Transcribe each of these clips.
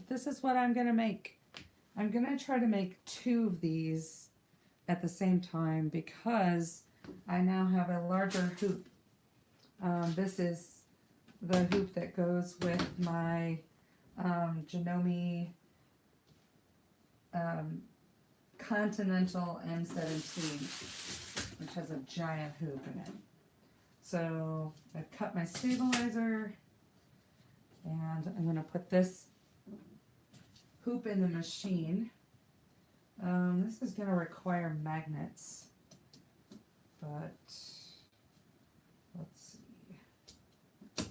this is what I'm going to make. I'm going to try to make 2 of these at the same time because I now have a larger hoop. This is the hoop that goes with my Janome Continental M17, which has a giant hoop in it. So I've cut my stabilizer, and I'm going to put this hoop in the machine. This is going to require magnets, but let's see.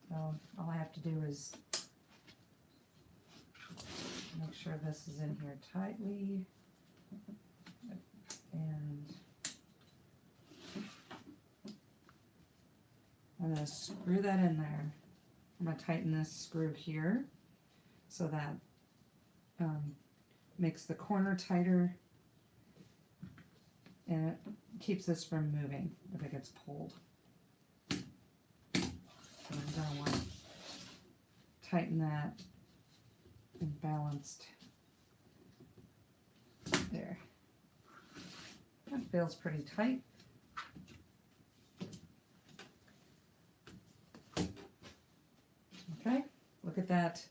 So all I have to do is make sure this is in here tightly, and I'm going to screw that in there. I'm going to tighten this screw here so that makes the corner tighter, and it keeps this from moving if it gets pulled. So I'm going to want to tighten that and balanced. There. That feels pretty tight. Okay, look at that.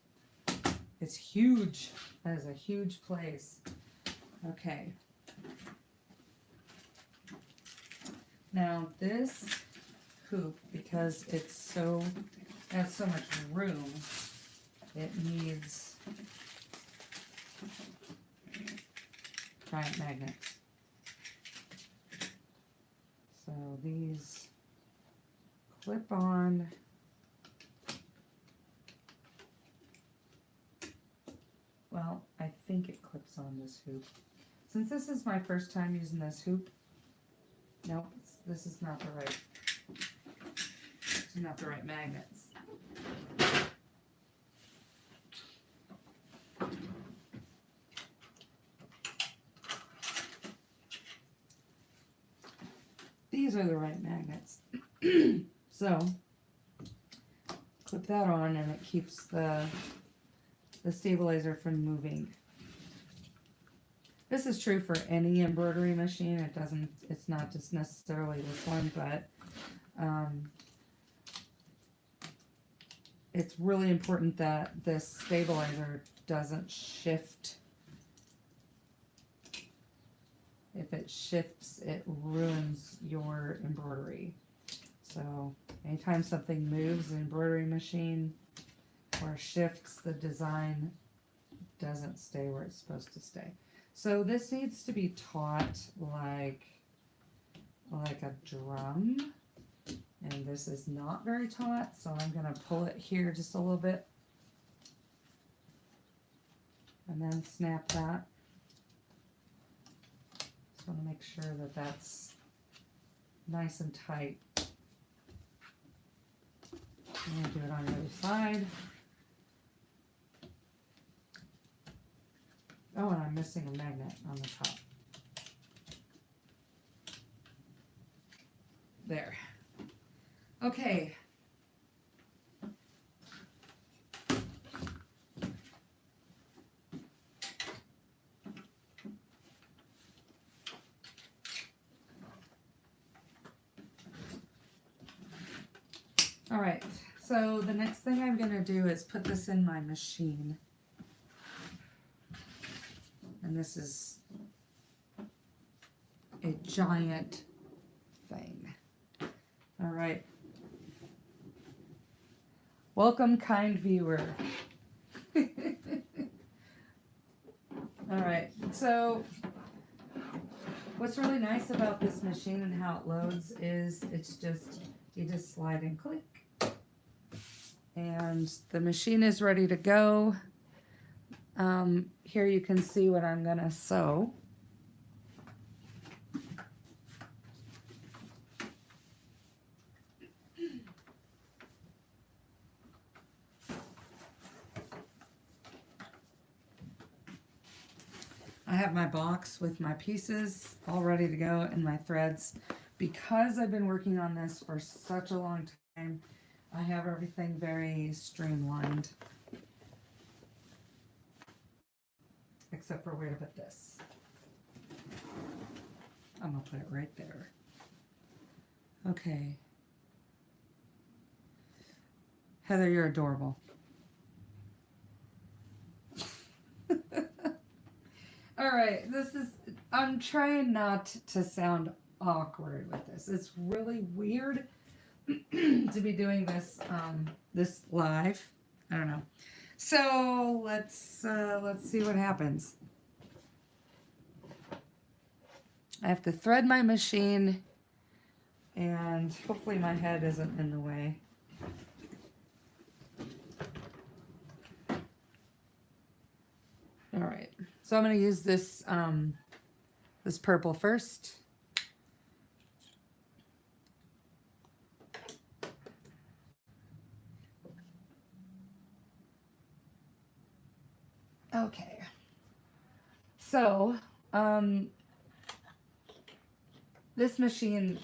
It's huge. That is a huge place. Okay. Now this hoop, because it's has so much room, it needs giant magnets. So these clip on. Well, I think it clips on this hoop. Since this is my first time using this hoop, nope, this is not the right. It's not the right magnets. These are the right magnets. So clip that on, and it keeps the stabilizer from moving. This is true for any embroidery machine. It's not just necessarily this one, but it's really important that this stabilizer doesn't shift. If it shifts, it ruins your embroidery. So anytime something moves, the embroidery machine or shifts, the design doesn't stay where it's supposed to stay. So this needs to be taut like a drum, and this is not very taut, so I'm going to pull it here just a little bit and then snap that. Just want to make sure that that's nice and tight. I'm going to do it on the other side. Oh, and I'm missing a magnet on the top. There. Okay. All right. So the next thing I'm going to do is put this in my machine. And this is a giant thing. All right. Welcome, kind viewer. All right. So what's really nice about this machine and how it loads is you just slide and click. And the machine is ready to go. Here you can see what I'm going to sew. I have my box with my pieces all ready to go and my threads. Because I've been working on this for such a long time, I have everything very streamlined. except for where to put this. I'm gonna put it right there. Okay. Heather, you're adorable. All right, I'm trying not to sound awkward with this. It's really weird to be doing this, this live. I don't know. So let's see what happens. I have to thread my machine, and hopefully my head isn't in the way. All right, so I'm going to use this this purple first. Okay, so this machine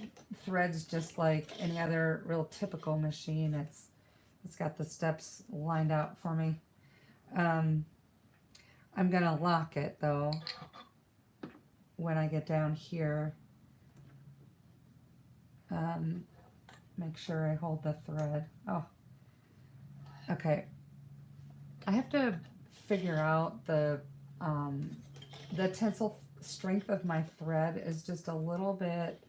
threads just like any other real typical machine. It's got the steps lined out for me. I'm gonna lock it though when I get down here. Make sure I hold the thread. Oh, okay. I have to figure out the tensile strength of my thread is just a little bit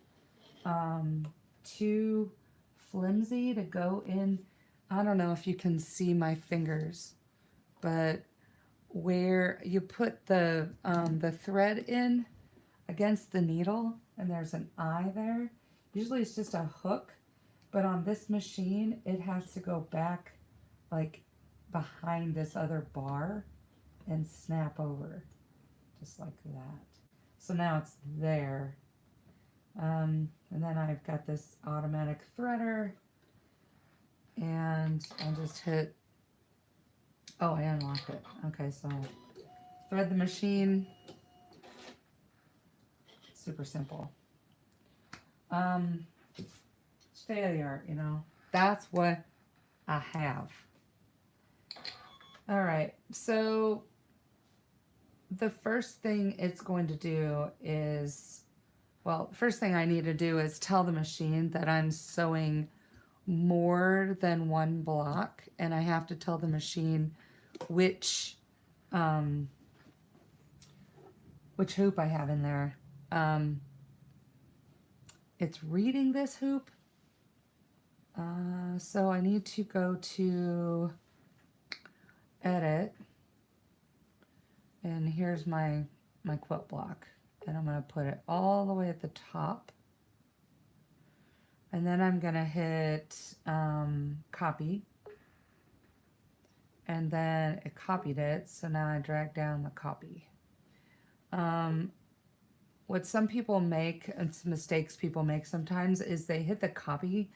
too flimsy to go in. I don't know if you can see my fingers, but where you put the thread in against the needle and there's an eye there, usually it's just a hook, but on this machine it has to go back like behind this other bar and snap over just like that. So now it's there. And then I've got this automatic threader, and I'll just hit, oh, I unlocked it. Okay, so thread the machine. Super simple. State of the art, you know. That's what I have. All right, so the first thing it's going to do is, well, first thing I need to do is tell the machine that I'm sewing more than one block, and I have to tell the machine which hoop I have in there. It's reading this hoop, so I need to go to edit, and here's my quilt block, and I'm going to put it all the way at the top, and then I'm going to hit copy, and then it copied it, so now I drag down the copy. What some people make, and some mistakes people make sometimes, is they hit the copy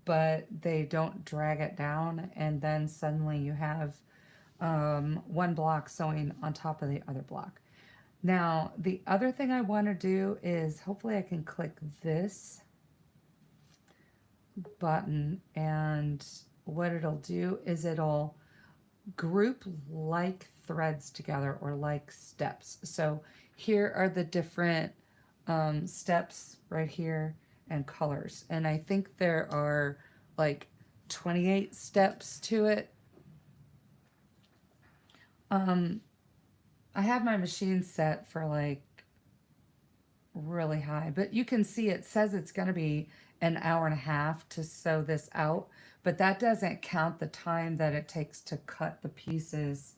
but they don't drag it down, and then suddenly you have one block sewing on top of the other block. Now the other thing I want to do is, hopefully I can click this button, and what it'll do is it'll group like threads together, or like steps. So here are the different steps right here, and colors, and I think there are like 28 steps to it. I have my machine set for like really high, but you can see it says it's going to be an hour and a half to sew this out, but that doesn't count the time that it takes to cut the pieces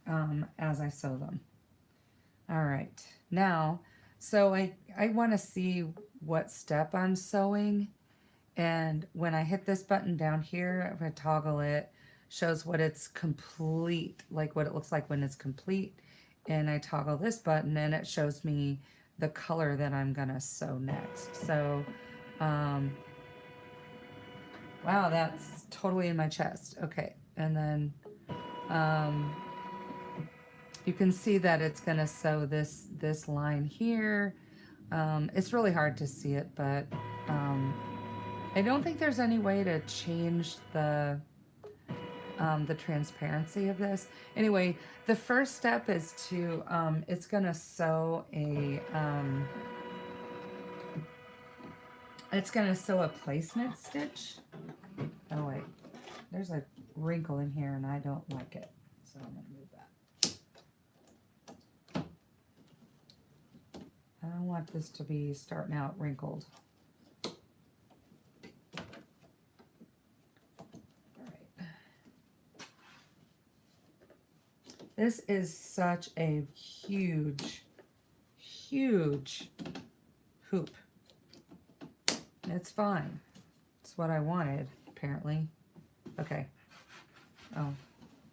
as I sew them. All right, now, so I want to see what step I'm sewing, and when I hit this button down here, I'm going to toggle it, shows what it's complete, like what it looks like when it's complete, and I toggle this button and it shows me the color that I'm going to sew next. So wow, that's totally in my chest. Okay, and then you can see that it's going to sew this line here. It's really hard to see it, but I don't think there's any way to change the the transparency of this. Anyway, the first step is to, it's gonna sew a, it's gonna sew a placement stitch. Oh wait, there's a wrinkle in here and I don't like it, so I'm gonna move that. I don't want this to be starting out wrinkled. This is such a huge, huge hoop. It's fine. It's what I wanted, apparently. Okay. Oh,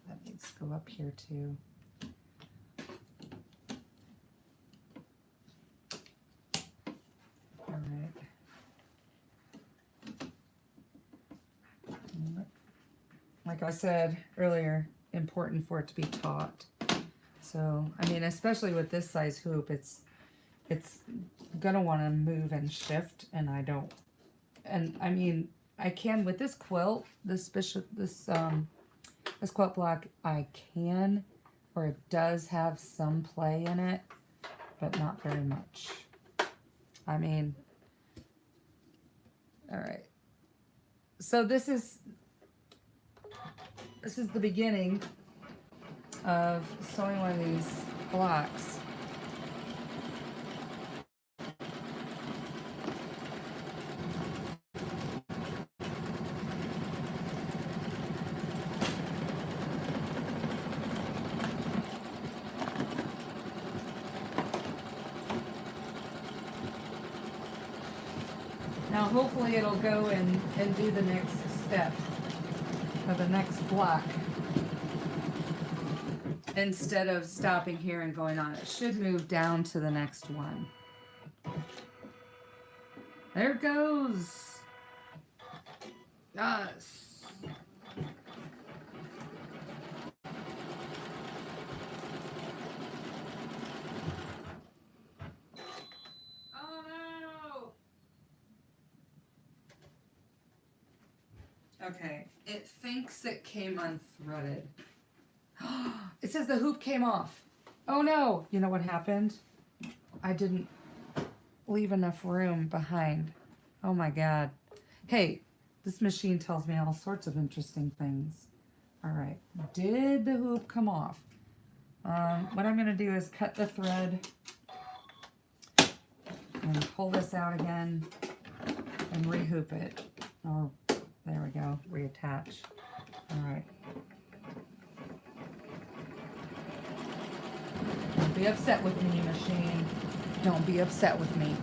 that needs to go up here too. All right. Like I said earlier, important for it to be taut. So, I mean, especially with this size hoop, it's gonna want to move and shift, and I don't. And I mean, I can with this quilt, this quilt block, I can, or it does have some play in it, but not very much. I mean, all right. So this is the beginning of sewing one of these blocks. Now hopefully it'll go and do the next step, or the next block, instead of stopping here and going on. It should move down to the next one. There it goes. Yes. Oh no. Okay, it thinks it came unthreaded. It says the hoop came off. Oh no! You know what happened? I didn't leave enough room behind. Oh my god. Hey, this machine tells me all sorts of interesting things. Alright, did the hoop come off? What I'm going to do is cut the thread and pull this out again and rehoop it. Oh, there we go, reattach. Alright. Don't be upset with me, machine. Don't be upset with me.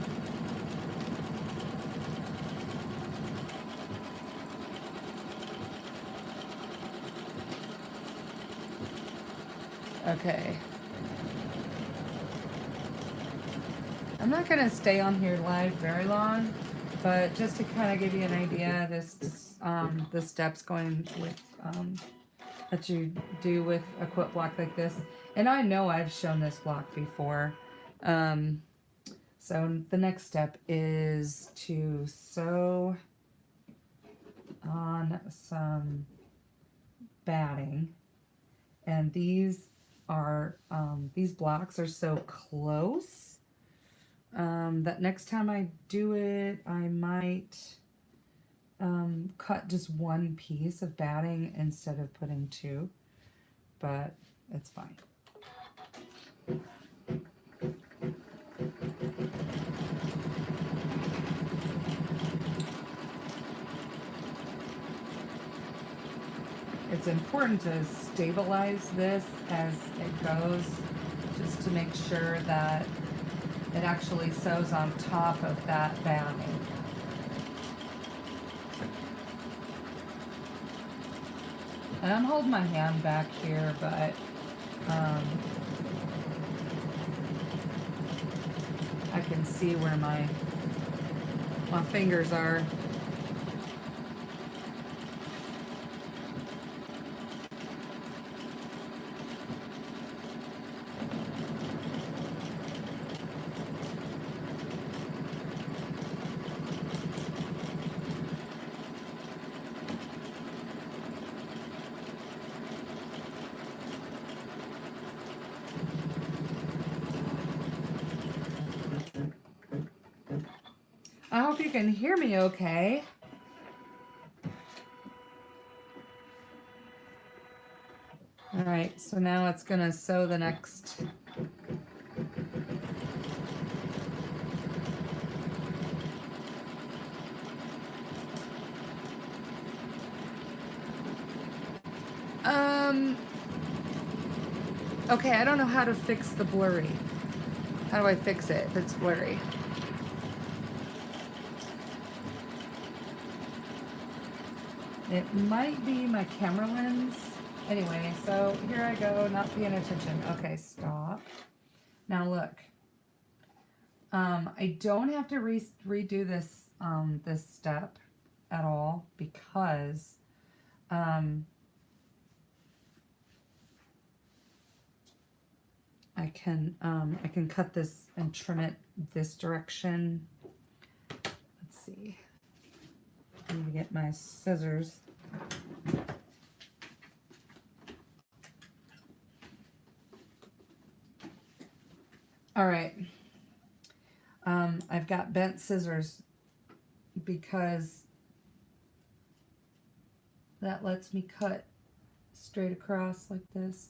Okay. I'm not going to stay on here live very long, but just to kind of give you an idea, the steps going with that you do with a quilt block like this. And I know I've shown this block before. So the next step is to sew on some batting, and these blocks are so close that next time I do it, I might cut just one piece of batting instead of putting two, but it's fine. It's important to stabilize this as it goes, just to make sure that it actually sews on top of that batting. And I'm holding my hand back here, but I can see where my fingers are. I hope you can hear me okay. All right, so now it's gonna sew the next. Okay, I don't know how to fix the blurry. How do I fix it if it's blurry? It might be my camera lens. Anyway, so here I go, not paying attention. Okay, stop. Now look. I don't have to redo this this step at all because I can cut this and trim it this direction. Let's see. I need to get my scissors. All right. I've got bent scissors because that lets me cut straight across like this.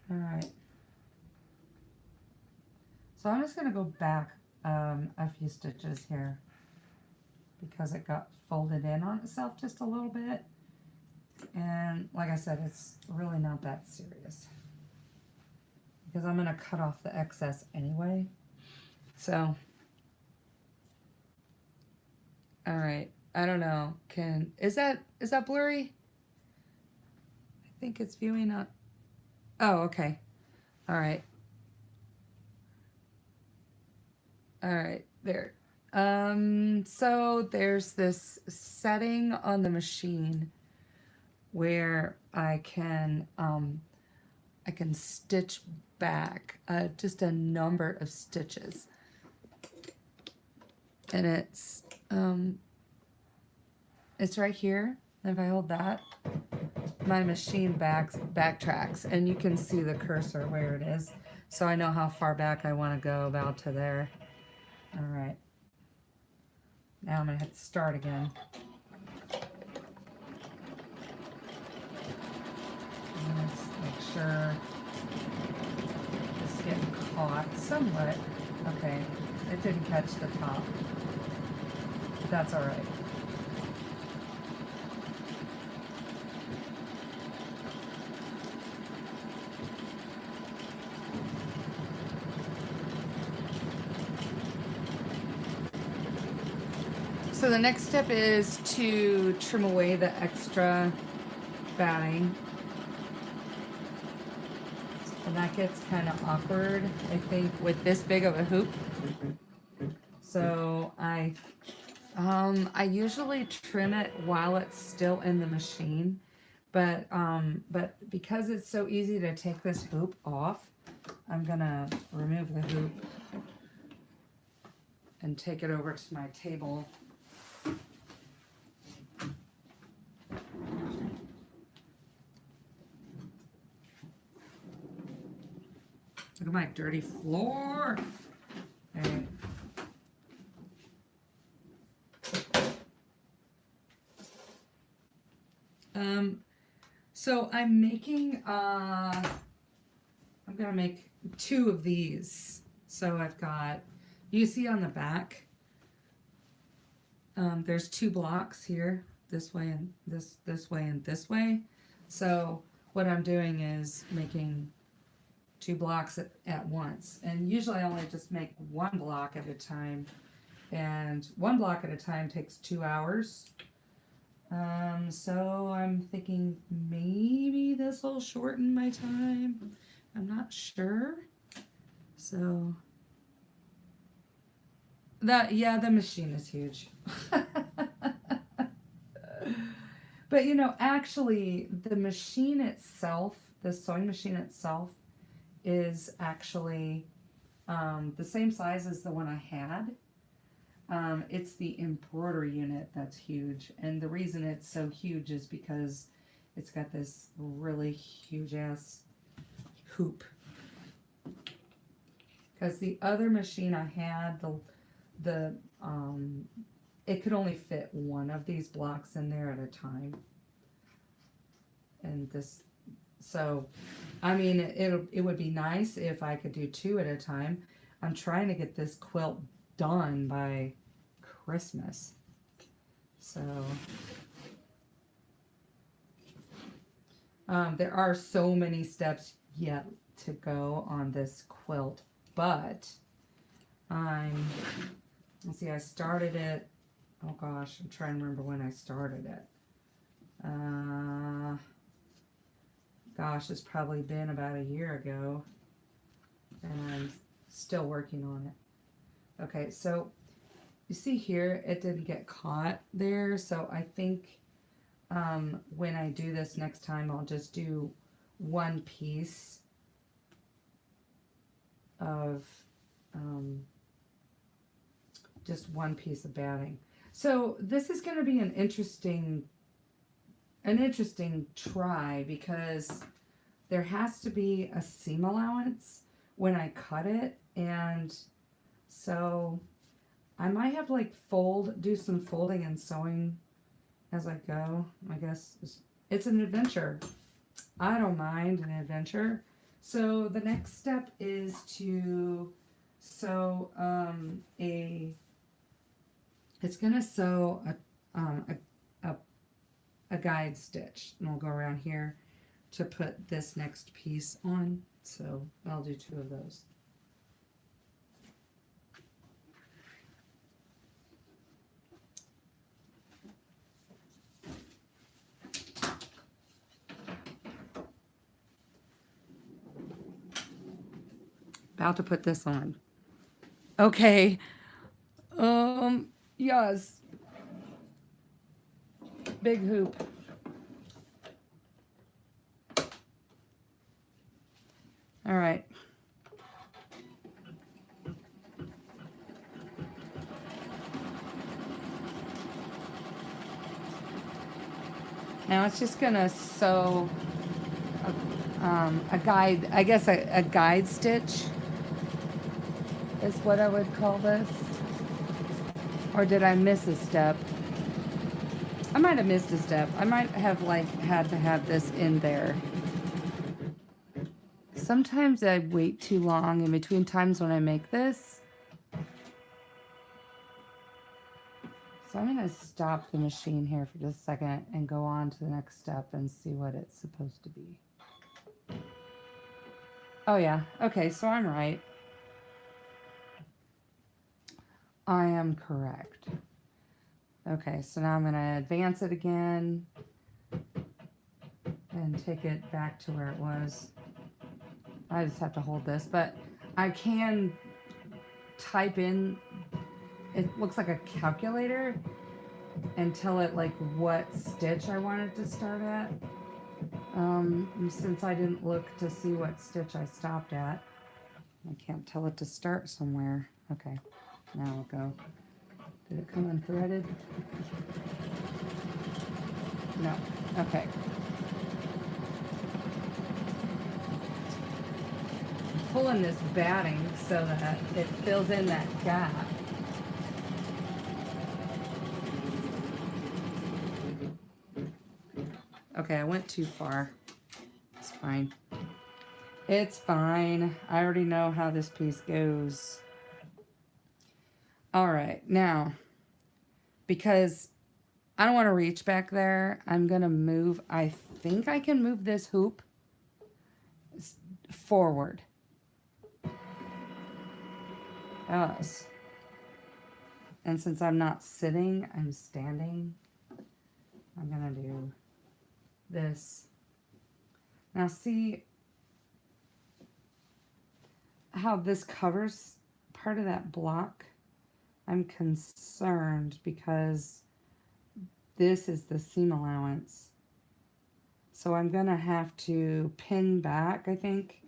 All right. So I'm just going to go back a few stitches here because it got folded in on itself just a little bit. And like I said, it's really not that serious because I'm going to cut off the excess anyway. So, all right. I don't know. Is that blurry? I think it's viewing up. Oh, okay. All right. All right, there. So there's this setting on the machine where I can stitch back just a number of stitches, and it's right here. If I hold that, my machine backtracks, and you can see the cursor where it is, so I know how far back I want to go, about to there. All right. Now I'm going to hit start again. Let's make sure it's getting caught somewhat. Okay, it didn't catch the top. That's all right. So the next step is to trim away the extra batting. And that gets kind of awkward, I think, with this big of a hoop. So I usually trim it while it's still in the machine, but because it's so easy to take this hoop off, I'm gonna remove the hoop and take it over to my table. Look at my dirty floor. Okay. So I'm making, I'm gonna make 2 of these. So I've got, you see on the back, there's 2 blocks here, this way and this way and this way. So what I'm doing is making 2 blocks at once, and usually I only just make 1 block at a time, and 1 block at a time takes 2 hours. So I'm thinking maybe this will shorten my time. I'm not sure. So the machine is huge. But you know, actually the machine itself, the sewing machine itself, is actually the same size as the one I had. It's the embroidery unit that's huge, and the reason it's so huge is because it's got this really huge ass hoop Because the other machine I had, it could only fit one of these blocks in there at a time. And this, so, I mean, it would be nice if I could do two at a time. I'm trying to get this quilt done by Christmas. So, there are so many steps yet to go on this quilt, but let's see, I started it, oh gosh, I'm trying to remember when I started it. Gosh, it's probably been about a year ago, and I'm still working on it. Okay, so you see here, it didn't get caught there, so I think when I do this next time, I'll just do one piece of, just one piece of batting. So this is going to be an interesting try, because there has to be a seam allowance when I cut it, and so I might have like do some folding and sewing as I go. I guess it's an adventure. I don't mind an adventure. So the next step is to sew it's gonna sew a guide stitch, and I'll go around here to put this next piece on. So I'll do two of those. About to put this on. Okay. Yes. Big hoop. All right. Now it's just gonna sew a guide, I guess a guide stitch is what I would call this. Or did I miss a step? I might have missed a step. I might have like had to have this in there. Sometimes I wait too long in between times when I make this. So I'm going to stop the machine here for just a second and go on to the next step and see what it's supposed to be. Oh yeah, okay, so I'm right. I am correct. Okay, so now I'm going to advance it again and take it back to where it was. I just have to hold this, but I can type in, it looks like a calculator, and tell it like what stitch I want it to start at. Since I didn't look to see what stitch I stopped at, I can't tell it to start somewhere. Okay, now we'll go. Did it come unthreaded? No. Okay. I'm pulling this batting so that it fills in that gap. Okay, I went too far. It's fine. It's fine. I already know how this piece goes. All right, now, because I don't want to reach back there, I'm going to move, I think I can move this hoop forward. Yes. And since I'm not sitting, I'm standing. I'm going to do this. Now see how this covers part of that block? I'm concerned because this is the seam allowance. So I'm going to have to pin back, I think,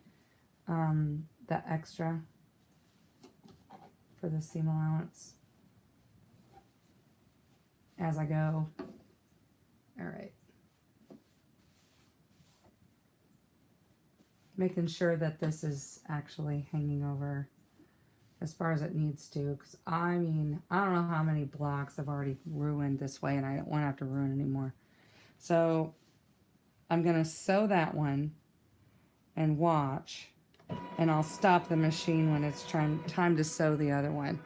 the extra for the seam allowance as I go. All right. Making sure that this is actually hanging over as far as it needs to, because I mean, I don't know how many blocks I've already ruined this way, and I don't want to have to ruin anymore. So I'm going to sew that one and watch, and I'll stop the machine when it's time to sew the other one.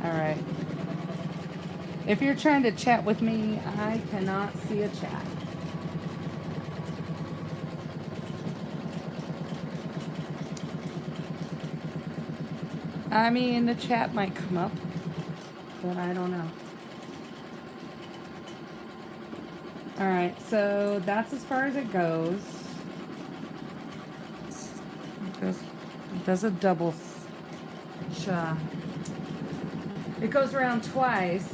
All right. If you're trying to chat with me, I cannot see a chat. I mean, the chat might come up, but I don't know. All right, so that's as far as it goes. It does a double. It goes around twice.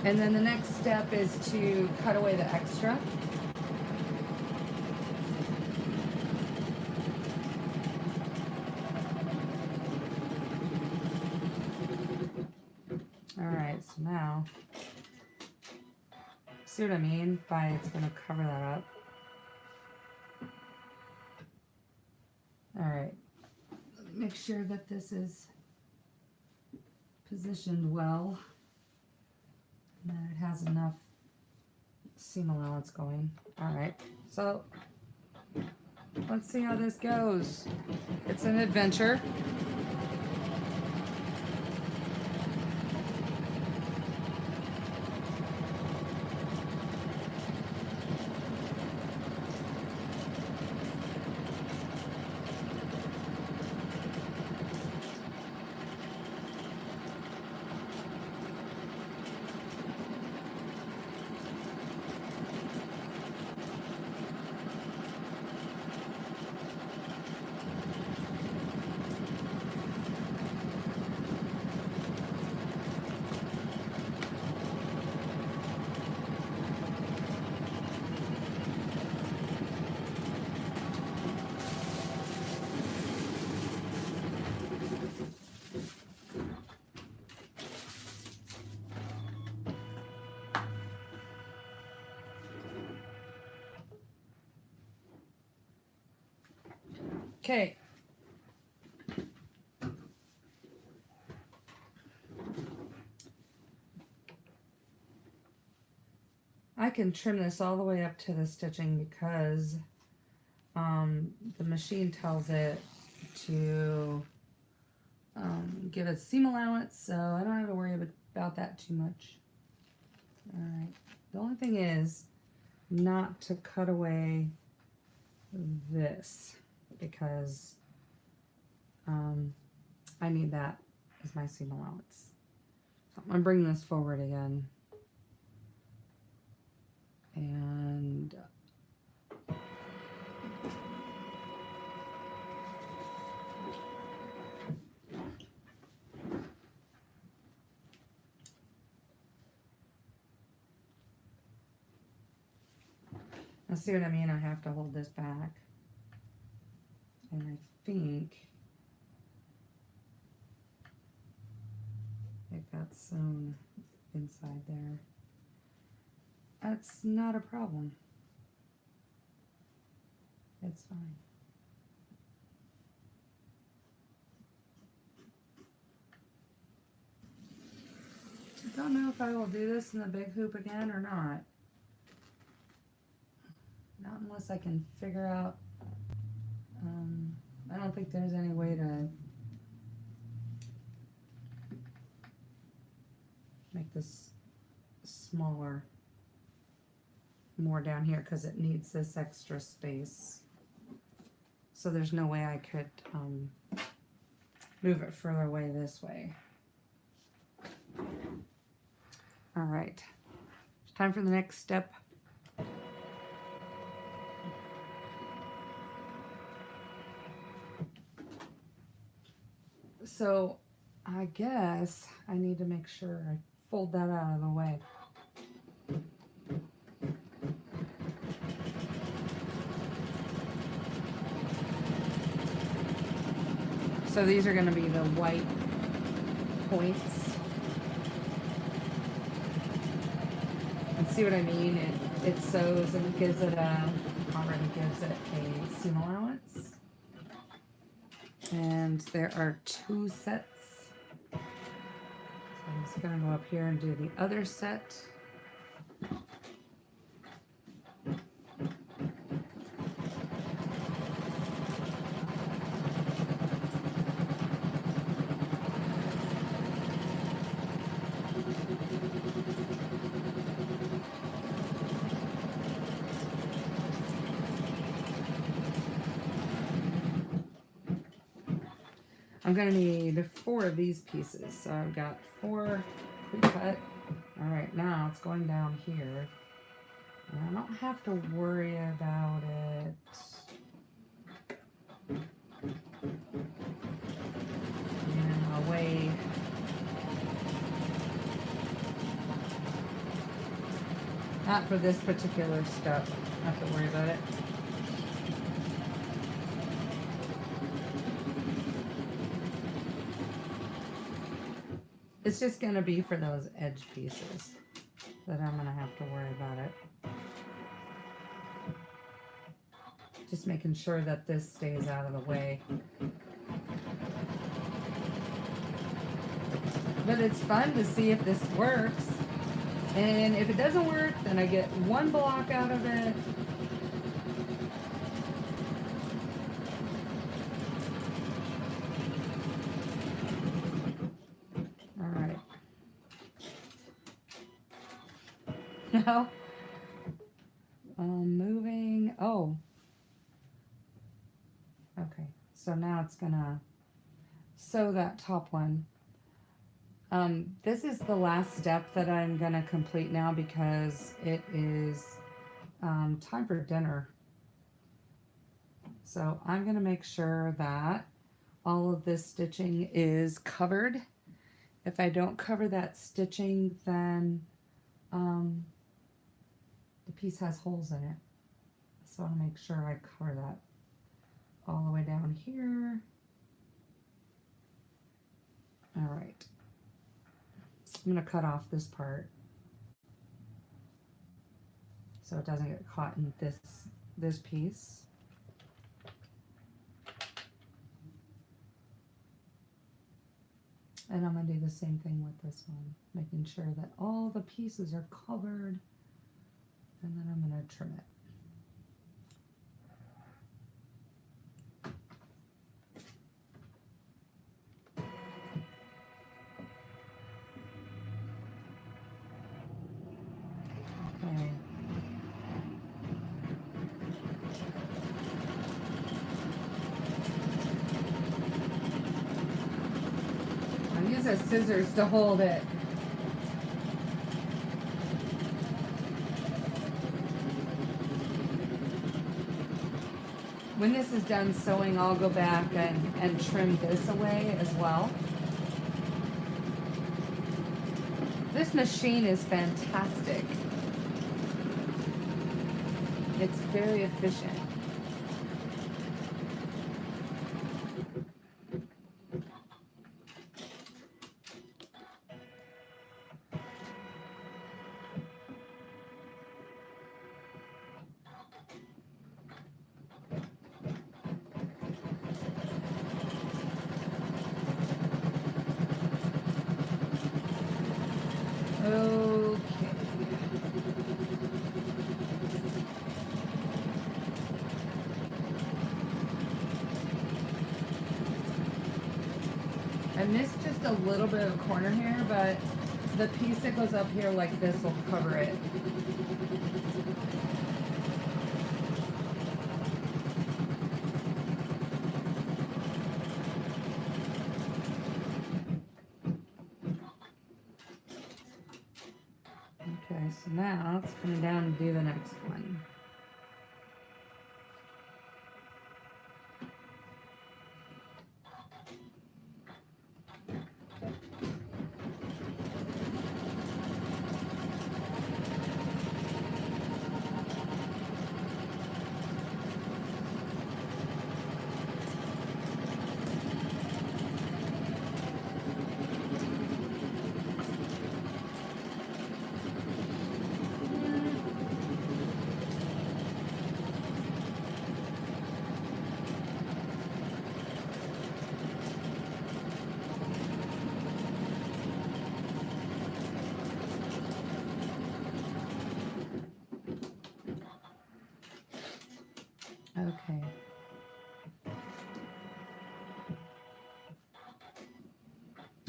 And then the next step is to cut away the extra. All right, so now, see what I mean by it's going to cover that up. All right, make sure that this is positioned well. And that it has enough seam allowance going. All right, so let's see how this goes. It's an adventure. Okay. I can trim this all the way up to the stitching because the machine tells it to give a seam allowance, so I don't have to worry about that too much. All right. The only thing is not to cut away this, because I need that as my seam allowance. So I'm going to bring this forward again. And now see what I mean? I have to hold this back. And I think it got sewn inside there. That's not a problem. It's fine. I don't know if I will do this in the big hoop again or not. Not unless I can figure out, I don't think there's any way to make this smaller, more down here, because it needs this extra space. So there's no way I could move it further away this way. All right, it's time for the next step. So I guess I need to make sure I fold that out of the way. So these are going to be the white points. And see what I mean? It sews and gives it already gives it a seam allowance. And there are 2 sets. So I'm just gonna go up here and do the other set. I'm gonna need 4 of these pieces. So I've got 4 pre-cut. All right, now it's going down here. And I don't have to worry about it. Away. Not for this particular stuff. I don't have to worry about it. It's just going to be for those edge pieces that I'm going to have to worry about it. Just making sure that this stays out of the way. But it's fun to see if this works. And if it doesn't work, then I get 1 block out of it. Now, moving, oh, okay, so now it's gonna sew that top one. This is the last step that I'm gonna complete now because it is time for dinner. So I'm gonna make sure that all of this stitching is covered. If I don't cover that stitching, then the piece has holes in it. So I want to make sure I cover that all the way down here. All right. I'm going to cut off this part so it doesn't get caught in this piece. And I'm going to do the same thing with this one, making sure that all the pieces are covered. And then I'm going to trim it. Okay. I'll use the scissors to hold it. When this is done sewing, I'll go back and trim this away as well. This machine is fantastic. It's very efficient. I missed just a little bit of corner here, but the piece that goes up here like this will cover it. Okay, so now let's come down and do the next one.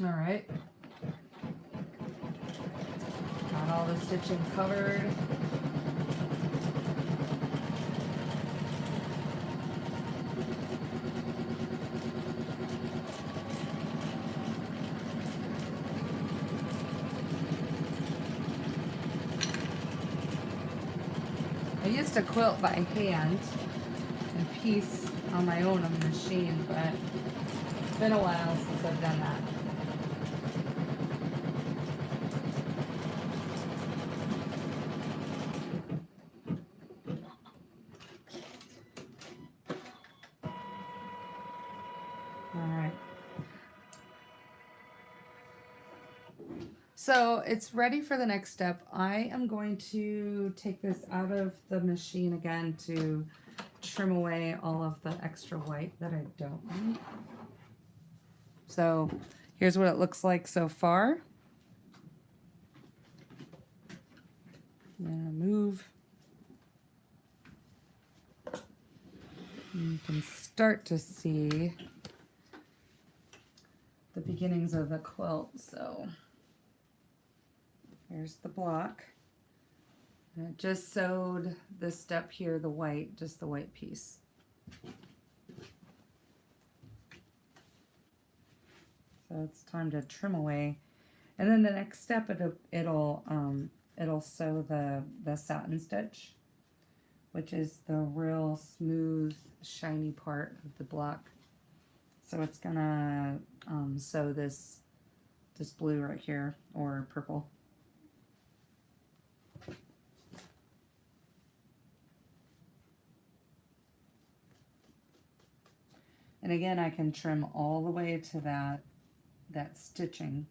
All right. Got all the stitching covered. I used to quilt by hand and piece on my own on the machine, but it's been a while since I've done that. Alright. So it's ready for the next step. I am going to take this out of the machine again to trim away all of the extra white that I don't need. So here's what it looks like so far. I'm gonna move. You can start to see the beginnings of the quilt. So here's the block. And I just sewed this step here, the white, just the white piece. So it's time to trim away. And then the next step, it'll sew the satin stitch, which is the real smooth, shiny part of the block. So it's gonna sew this blue right here, or purple. And again, I can trim all the way to that stitching,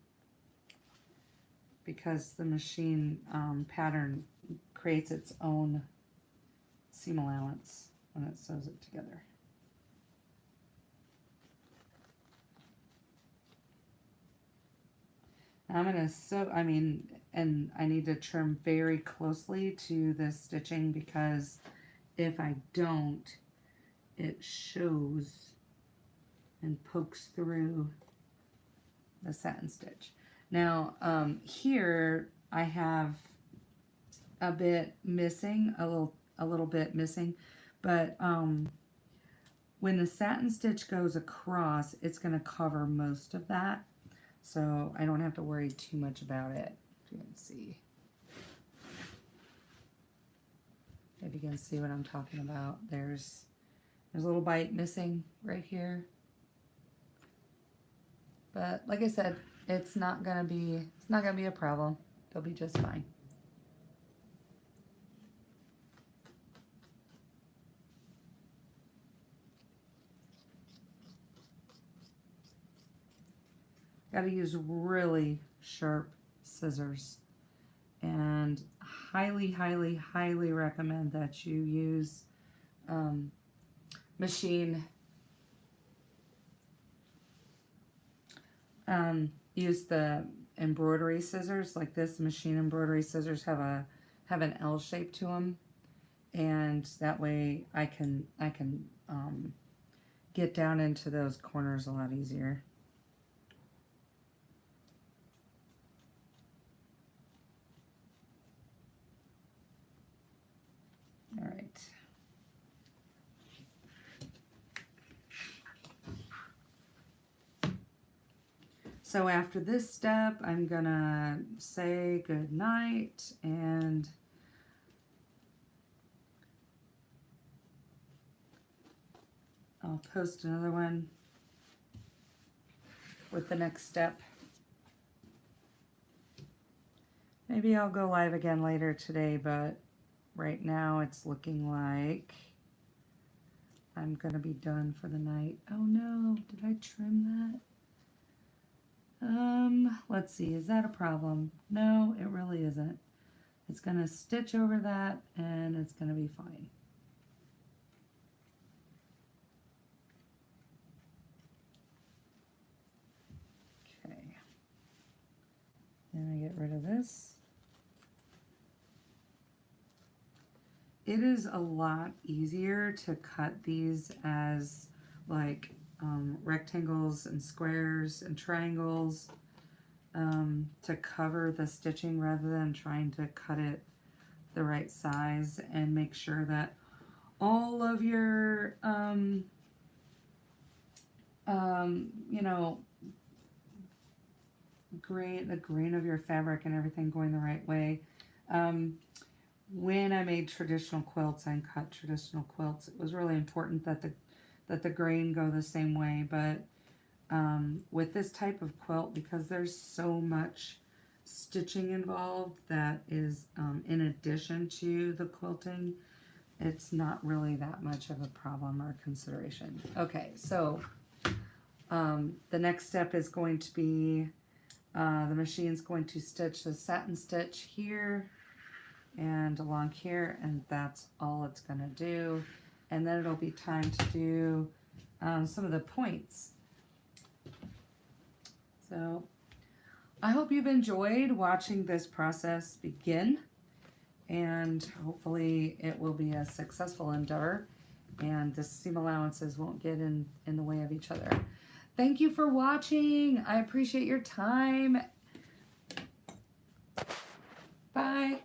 because the machine pattern creates its own seam allowance when it sews it together. I'm gonna sew, and I need to trim very closely to this stitching, because if I don't, it shows and pokes through the satin stitch. Now, here I have a bit missing, a little bit missing, but when the satin stitch goes across, it's going to cover most of that, so I don't have to worry too much about it. You can see, if you can see what I'm talking about. There's a little bite missing right here, but like I said, it's not gonna be a problem. They'll be just fine. Got to use really sharp scissors, and highly, highly, highly recommend that you use machine. Use the embroidery scissors, like this machine embroidery scissors have an L shape to them, and that way I can get down into those corners a lot easier. All right. So after this step, I'm gonna say good night, and I'll post another one with the next step. Maybe I'll go live again later today, but right now it's looking like I'm gonna be done for the night. Oh no, did I trim that? Let's see, is that a problem? No, it really isn't. It's gonna stitch over that and it's gonna be fine. Okay. Then I get rid of this. It is a lot easier to cut these as like rectangles and squares and triangles to cover the stitching rather than trying to cut it the right size, and make sure that all of your you know, the grain of your fabric and everything going the right way. When I made traditional quilts and cut traditional quilts, it was really important that the grain go the same way. But with this type of quilt, because there's so much stitching involved that is in addition to the quilting, it's not really that much of a problem or consideration. Okay, so the next step is going to be the machine's going to stitch the satin stitch here and along here, and that's all it's going to do. And then it'll be time to do some of the points. So I hope you've enjoyed watching this process begin, and hopefully it will be a successful endeavor and the seam allowances won't get in the way of each other. Thank you for watching. I appreciate your time. Bye.